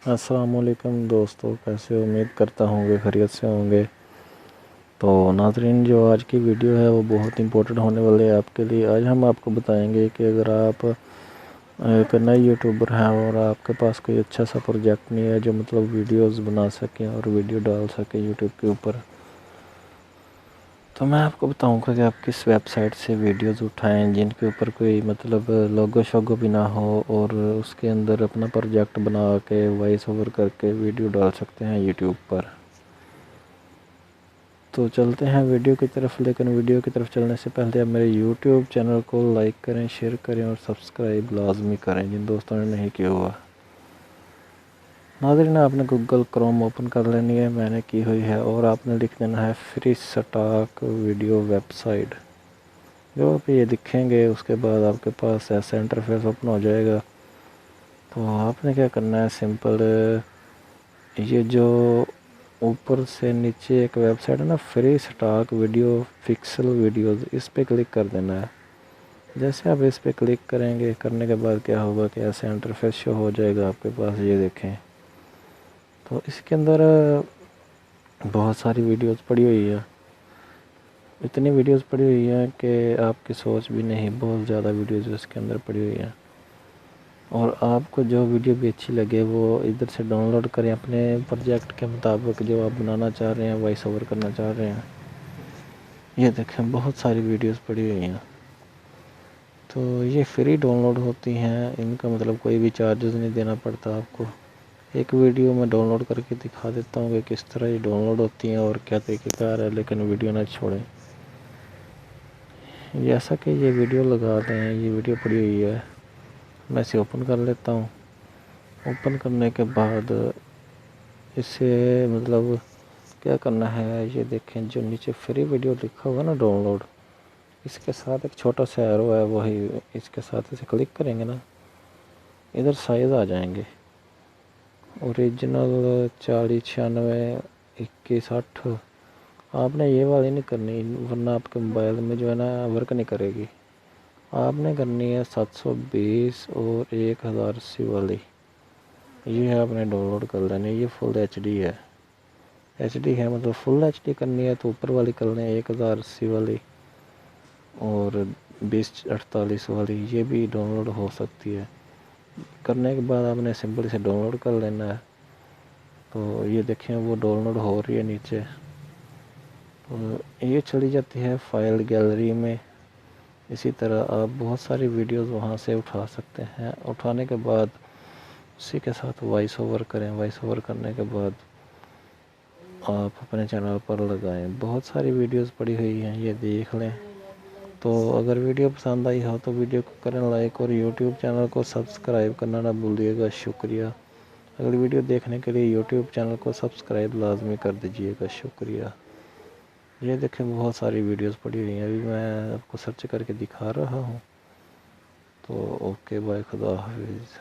السلام علیکم دوستو، کیسے امید کرتا ہوں کہ خیریت سے ہوں گے۔ تو ناظرین، جو آج کی ویڈیو ہے وہ بہت امپورٹنٹ ہونے والے ہے آپ کے لیے۔ آج ہم آپ کو بتائیں گے کہ اگر آپ ایک نئے یوٹیوبر ہیں اور آپ کے پاس کوئی اچھا سا پروجیکٹ نہیں ہے جو ویڈیوز بنا سکیں اور ویڈیو ڈال سکیں یوٹیوب کے اوپر، تو میں آپ کو بتاؤں گا کہ آپ کس ویب سائٹ سے ویڈیوز اٹھائیں جن کے اوپر کوئی لوگو شوگو بھی نہ ہو، اور اس کے اندر اپنا پروجیکٹ بنا کے وائس اوور کر کے ویڈیو ڈال سکتے ہیں یوٹیوب پر۔ تو چلتے ہیں ویڈیو کی طرف، لیکن ویڈیو کی طرف چلنے سے پہلے آپ میرے یوٹیوب چینل کو لائک کریں، شیئر کریں اور سبسکرائب لازمی کریں جن دوستوں نے نہیں کیا ہوا۔ ناظرین، آپ نے گوگل کروم اوپن کر لینی ہے، میں نے کی ہوئی ہے، اور آپ نے لکھ دینا ہے free stock video website. جو آپ یہ دکھیں گے اس کے بعد آپ کے پاس ایسا انٹرفیس اوپن ہو جائے گا۔ تو آپ نے کیا کرنا ہے، سمپل یہ جو اوپر سے نیچے ایک ویب سائٹ ہے نا، free stock video Pexels videos, اس پہ کلک کر دینا ہے۔ جیسے آپ اس پہ کلک کریں گے، کرنے کے بعد کیا ہوگا کہ ایسا انٹرفیس شو ہو جائے گا آپ کے پاس، یہ دیکھیں۔ تو اس کے اندر بہت ساری ویڈیوز پڑی ہوئی ہے، اتنی ویڈیوز پڑی ہوئی ہیں کہ آپ کی سوچ بھی نہیں، بہت زیادہ ویڈیوز اس کے اندر پڑی ہوئی ہیں۔ اور آپ کو جو ویڈیو بھی اچھی لگے وہ ادھر سے ڈاؤن لوڈ کریں اپنے پروجیکٹ کے مطابق جو آپ بنانا چاہ رہے ہیں، وائس اوور کرنا چاہ رہے ہیں۔ یہ دیکھیں، بہت ساری ویڈیوز پڑی ہوئی ہیں۔ تو یہ فری ڈاؤن لوڈ ہوتی ہیں، ان کا کوئی بھی چارجز نہیں دینا پڑتا آپ کو۔ ایک ویڈیو میں ڈاؤن لوڈ کر کے دکھا دیتا ہوں کہ کس طرح یہ ڈاؤن لوڈ ہوتی ہیں اور کیا طریقہ کار ہے، لیکن ویڈیو نہ چھوڑیں۔ جیسا کہ یہ ویڈیو لگا دیں، یہ ویڈیو پڑی ہوئی ہے، میں اسے اوپن کر لیتا ہوں۔ اوپن کرنے کے بعد اسے کیا کرنا ہے، یہ دیکھیں جو نیچے فری ویڈیو لکھا ہوا نا ڈاؤن لوڈ، اس کے ساتھ ایک چھوٹا سا ایرو ہے، وہی اس کے ساتھ اسے کلک کریں گے نا، ادھر سائز آ جائیں گے، اوریجنل 40 96 21 60۔ آپ نے یہ والی نہیں کرنی، ورنہ آپ کے موبائل میں جو ہے نا ورک نہیں کرے گی۔ آپ نے کرنی ہے 720 اور 1080 والی، یہ آپ نے ڈاؤن لوڈ کر لینی ہے۔ یہ فل ایچ ڈی ہے، ایچ ڈی ہے فل ایچ ڈی کرنی ہے تو اوپر والی کر لیں 1080 والی، اور 2048 والی یہ بھی ڈاؤن لوڈ ہو سکتی ہے۔ کرنے کے بعد آپ نے سمپل سے ڈاؤن لوڈ کر لینا ہے۔ تو یہ دیکھیں وہ ڈاؤن لوڈ ہو رہی ہے نیچے، تو یہ چلی جاتی ہے فائل گیلری میں۔ اسی طرح آپ بہت ساری ویڈیوز وہاں سے اٹھا سکتے ہیں۔ اٹھانے کے بعد اسی کے ساتھ وائس اوور کریں، وائس اوور کرنے کے بعد آپ اپنے چینل پر لگائیں۔ بہت ساری ویڈیوز پڑی ہوئی ہیں، یہ دیکھ لیں۔ تو اگر ویڈیو پسند آئی ہو تو ویڈیو کو کریں لائک، اور یوٹیوب چینل کو سبسکرائب کرنا نہ بھولیے گا، شکریہ۔ اگلی ویڈیو دیکھنے کے لیے یوٹیوب چینل کو سبسکرائب لازمی کر دیجیے گا، شکریہ۔ یہ دیکھیں بہت ساری ویڈیوز پڑی ہوئی ہیں، ابھی میں آپ کو سرچ کر کے دکھا رہا ہوں۔ تو اوکے، بائے، خدا حافظ۔